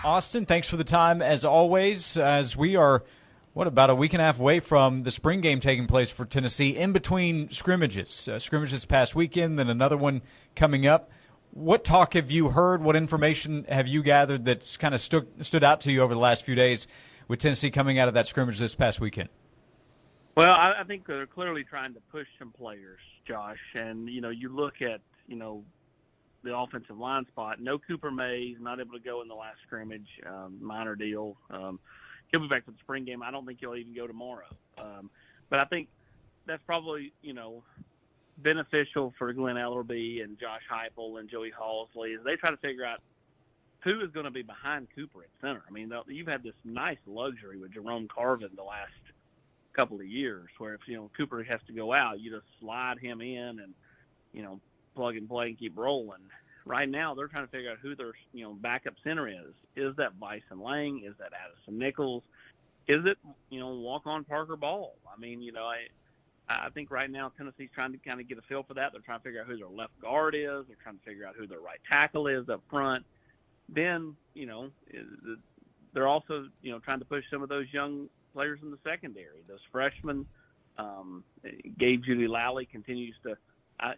Austin, thanks for the time as always, as we are, about a week and a half away from the spring game taking place for Tennessee in between scrimmages. Scrimmage this past weekend, then another one coming up. What talk have you heard? What information have you gathered that's kind of stood out to you over the last few days with Tennessee coming out of that scrimmage this past weekend? Well, I think they're clearly trying to push some players, Josh. And, you look at, the offensive line spot. No Cooper Mays, not able to go in the last scrimmage, minor deal. He'll be back for the spring game. I don't think he'll even go tomorrow. But I think that's probably, beneficial for Glenn Ellerby and Josh Heupel and Joey Halsley as they try to figure out who is going to be behind Cooper at center. I mean, you've had this nice luxury with Jerome Carvin the last couple of years where if, Cooper has to go out, you just slide him in and, plug and play and keep rolling. Right now, they're trying to figure out who their, backup center is. Is that Bryson Lang? Is that Addison Nichols? Is it, walk-on Parker Ball? I mean, I think right now Tennessee's trying to kind of get a feel for that. They're trying to figure out who their left guard is. They're trying to figure out who their right tackle is up front. Then, they're also, trying to push some of those young players in the secondary. Those freshmen, Gabe Judy Lally continues to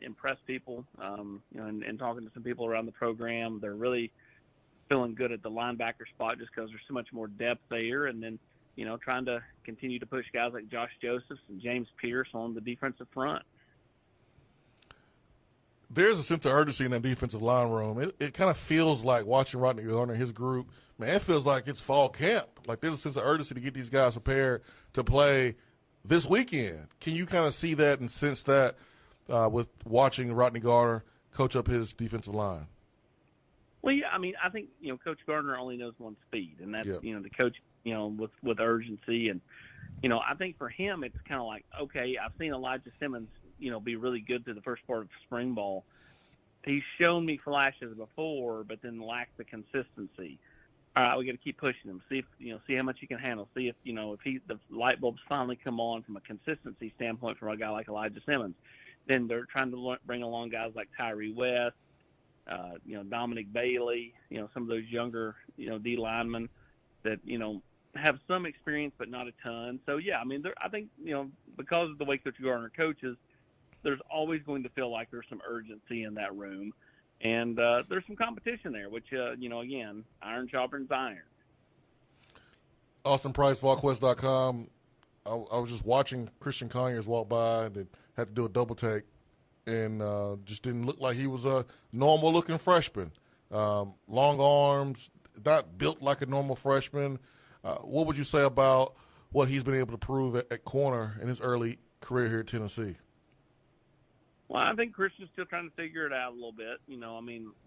impress people, and talking to some people around the program. They're really feeling good at the linebacker spot just because there's so much more depth there. And then, trying to continue to push guys like Josh Josephs and James Pierce on the defensive front. There's a sense of urgency in that defensive line room. It kind of feels like watching Rodney Garner and his group. Man, it feels like it's fall camp. Like there's a sense of urgency to get these guys prepared to play this weekend. Can you kind of see that and sense that with watching Rodney Garner coach up his defensive line? Well, yeah, I mean, I think, Coach Gardner only knows one speed, and that's, the coach, with urgency. And, I think for him, it's kind of like, okay, I've seen Elijah Simmons, be really good through the first part of spring ball. He's shown me flashes before, but then lacked the consistency. All right, we got to keep pushing him. See if, see how much he can handle. See if, if the light bulbs finally come on from a consistency standpoint from a guy like Elijah Simmons. Then they're trying to bring along guys like Tyree West, Dominic Bailey, some of those younger, D linemen that, have some experience but not a ton. So, yeah, I mean, I think, because of the way Coach Gardner coaches, there's always going to feel like there's some urgency in that room. And there's some competition there, which, again, iron sharpens iron. Austin Price, VolQuest.com. I was just watching Christian Conyers walk by and had to do a double take, and just didn't look like he was a normal-looking freshman. Long arms, not built like a normal freshman. What would you say about what he's been able to prove at corner in his early career here at Tennessee? Well, I think Christian's still trying to figure it out a little bit.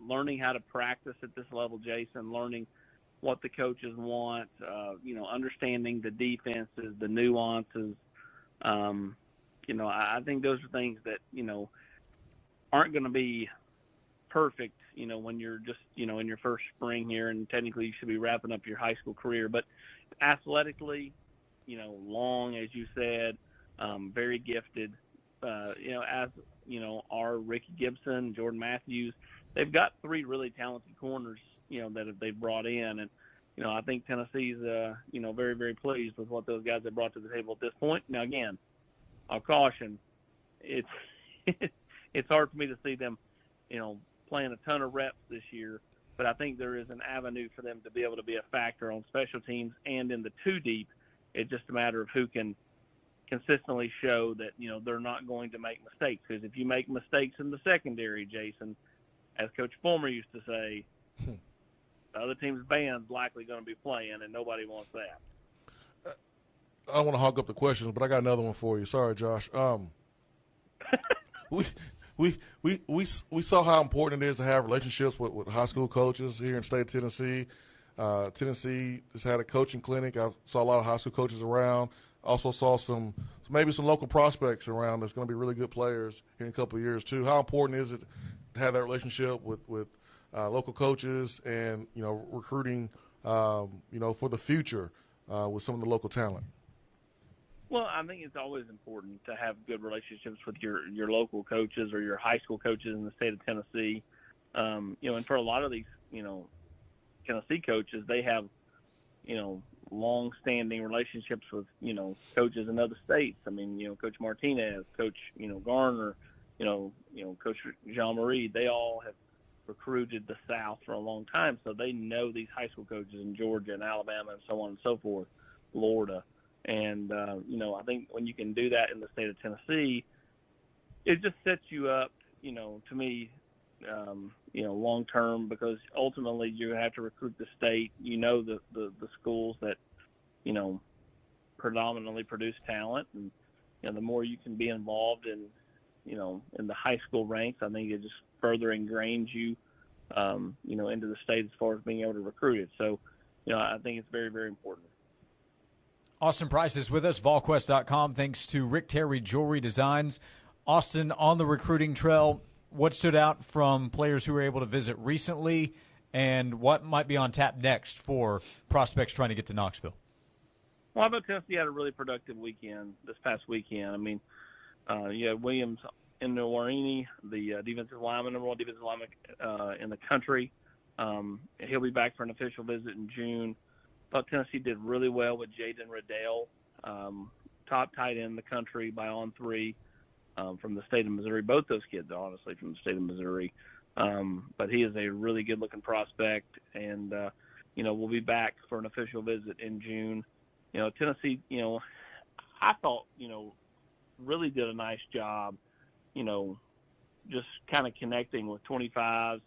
Learning how to practice at this level, Jason, learning what the coaches want, understanding the defenses, the nuances. I think those are things that, aren't going to be perfect, when you're just, in your first spring here, and technically you should be wrapping up your high school career. But athletically, long, as you said, very gifted, as, are Ricky Gibson, Jordan Matthews. They've got three really talented corners, that they've brought in. And, I think Tennessee's, very, very pleased with what those guys have brought to the table at this point. Now, again, I'll caution, it's it's hard for me to see them, playing a ton of reps this year, but I think there is an avenue for them to be able to be a factor on special teams and in the two deep. It's just a matter of who can consistently show that, they're not going to make mistakes. Because if you make mistakes in the secondary, Jason, as Coach Fulmer used to say, the other team's band's likely going to be playing, and nobody wants that. I don't want to hog up the questions, but I got another one for you. Sorry, Josh. We saw how important it is to have relationships with high school coaches here in the state of Tennessee. Tennessee has had a coaching clinic. I saw a lot of high school coaches around. Also saw maybe some local prospects around that's going to be really good players here in a couple of years too. How important is it to have that relationship with local coaches and recruiting for the future with some of the local talent? Well, I think it's always important to have good relationships with your local coaches or your high school coaches in the state of Tennessee. And for a lot of these, Tennessee coaches, they have, long-standing relationships with, coaches in other states. I mean, Coach Martinez, Coach, Garner, Coach Jean-Marie, they all have recruited the South for a long time, so they know these high school coaches in Georgia and Alabama and so on and so forth, Florida. And, I think when you can do that in the state of Tennessee, it just sets you up, to me, long term, because ultimately you have to recruit the state. The schools that predominantly produce talent, and the more you can be involved in the high school ranks, I think it just further ingrains you into the state as far as being able to recruit it. So I think it's very, very important. Austin Price is with us, volquest.com, thanks to Rick Terry Jewelry Designs. Austin, on the recruiting trail, what stood out from players who were able to visit recently, and what might be on tap next for prospects trying to get to Knoxville? Well, I bet Tennessee had a really productive weekend this past weekend. I mean, you had Williams in Nowarini, the defensive lineman, number one defensive lineman in the country. He'll be back for an official visit in June. Thought Tennessee did really well with Jaden Riddell, top tight end in the country by On Three. From the state of Missouri. Both those kids are honestly from the state of Missouri. But he is a really good-looking prospect, and, we'll be back for an official visit in June. Tennessee, I thought, really did a nice job, just kind of connecting with 25s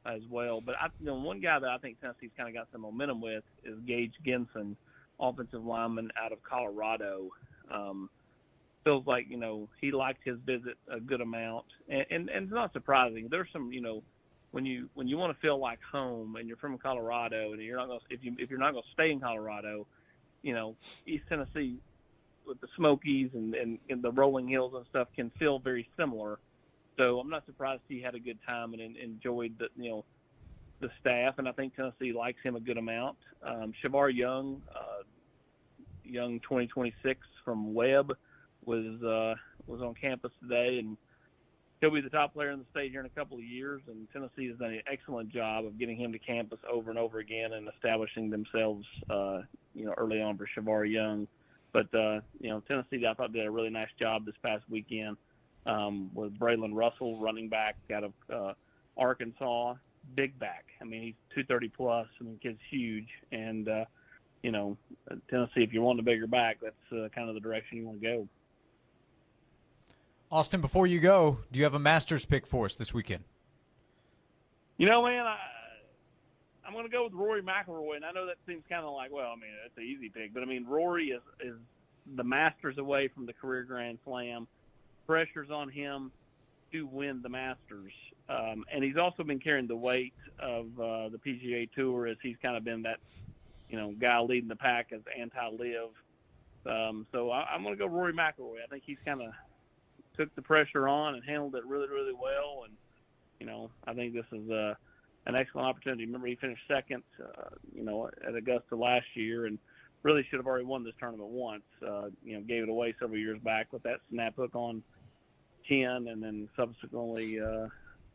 as well. But, one guy that I think Tennessee's kind of got some momentum with is Gage Ginson, offensive lineman out of Colorado. Feels like, he liked his visit a good amount, and it's not surprising. There's some, when you want to feel like home and you're from Colorado and you're not going if you're not going to stay in Colorado, East Tennessee with the Smokies and the rolling hills and stuff can feel very similar. So I'm not surprised he had a good time and enjoyed the staff, and I think Tennessee likes him a good amount. Shavar Young, young 2026 from Webb, was on campus today, and he'll be the top player in the state here in a couple of years. And Tennessee has done an excellent job of getting him to campus over and over again and establishing themselves, early on for Shavar Young. But Tennessee, I thought, did a really nice job this past weekend with Braylon Russell, running back out of Arkansas, big back. I mean, he's 230 plus. I mean, kid's huge, and Tennessee, if you want a bigger back, that's kind of the direction you want to go. Austin, before you go, do you have a Masters pick for us this weekend? Man, I'm going to go with Rory McIlroy, and I know that seems kind of like, it's an easy pick, but Rory is the Masters away from the career Grand Slam. Pressure's on him to win the Masters, and he's also been carrying the weight of the PGA Tour, as he's kind of been that guy leading the pack as anti-live. So I'm going to go Rory McIlroy. I think he's kind of took the pressure on and handled it really, really well. And, I think this is an excellent opportunity. Remember, he finished second, at Augusta last year, and really should have already won this tournament once. Gave it away several years back with that snap hook on 10, and then subsequently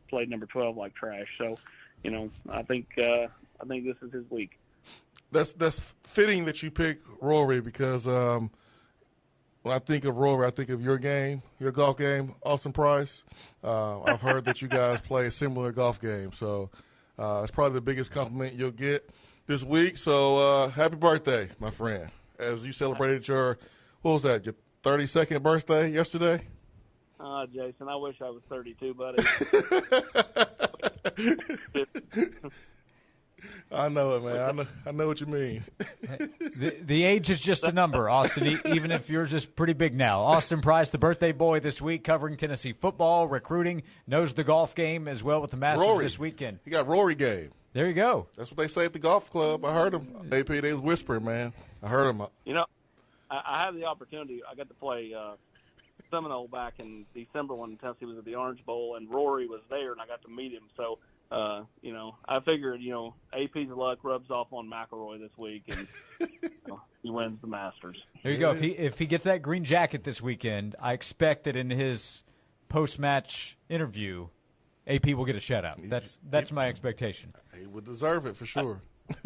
played number 12 like trash. So, I think this is his week. That's fitting that you pick Rory, because when I think of Rory, I think of your golf game, Austin Price. I've heard that you guys play a similar golf game, so it's probably the biggest compliment you'll get this week. So happy birthday, my friend, as you celebrated your 32nd birthday yesterday? Jason, I wish I was 32, buddy. I know it, man. I know what you mean. The age is just a number, Austin, even if you're just pretty big now. Austin Price, the birthday boy this week, covering Tennessee football, recruiting, knows the golf game as well with the Masters this weekend. You got Rory game. There you go. That's what they say at the golf club. I heard them. AP, they was whispering, man. I heard them. I had the opportunity. I got to play Seminole back in December when Tennessee was at the Orange Bowl, and Rory was there, and I got to meet him. So, I figured, AP's luck rubs off on McIlroy this week, and he wins the Masters. There you go. If he gets that green jacket this weekend, I expect that in his post-match interview, AP will get a shout-out. That's my expectation. He would deserve it for sure.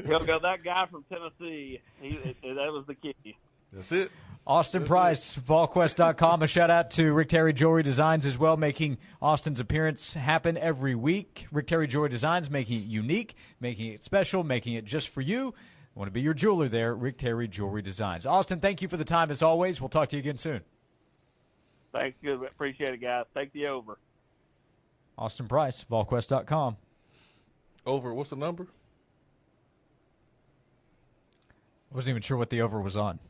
He'll go, that guy from Tennessee. That was the key. That's it. Austin That's Price, VolQuest.com. A shout-out to Rick Terry Jewelry Designs as well, making Austin's appearance happen every week. Rick Terry Jewelry Designs, making it unique, making it special, making it just for you. Want to be your jeweler there, Rick Terry Jewelry Designs. Austin, thank you for the time as always. We'll talk to you again soon. Thanks. Good. Appreciate it, guys. Take the over. Austin Price, VolQuest.com. Over. What's the number? I wasn't even sure what the over was on.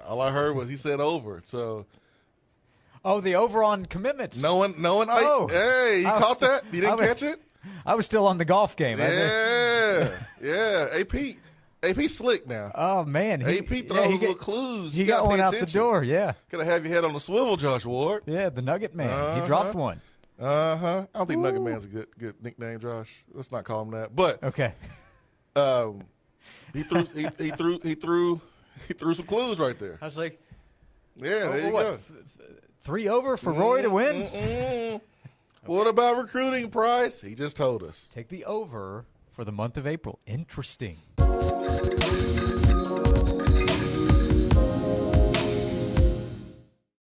All I heard was he said over. So. Oh, the over on commitments. No one. Oh. Hey, you caught that? You didn't catch it? I was still on the golf game. Yeah. AP slick now. Oh, man. AP throws little clues. He got one out the door, yeah. Gotta have your head on the swivel, Josh Ward. Yeah, the Nugget Man. He dropped one. I don't think Nugget Man's a good nickname, Josh. Let's not call him that. But okay. He threw some clues right there. I was like, yeah, there you go. 3 over for Roy to win? What about recruiting, Price? He just told us. Take the over for the month of April. Interesting.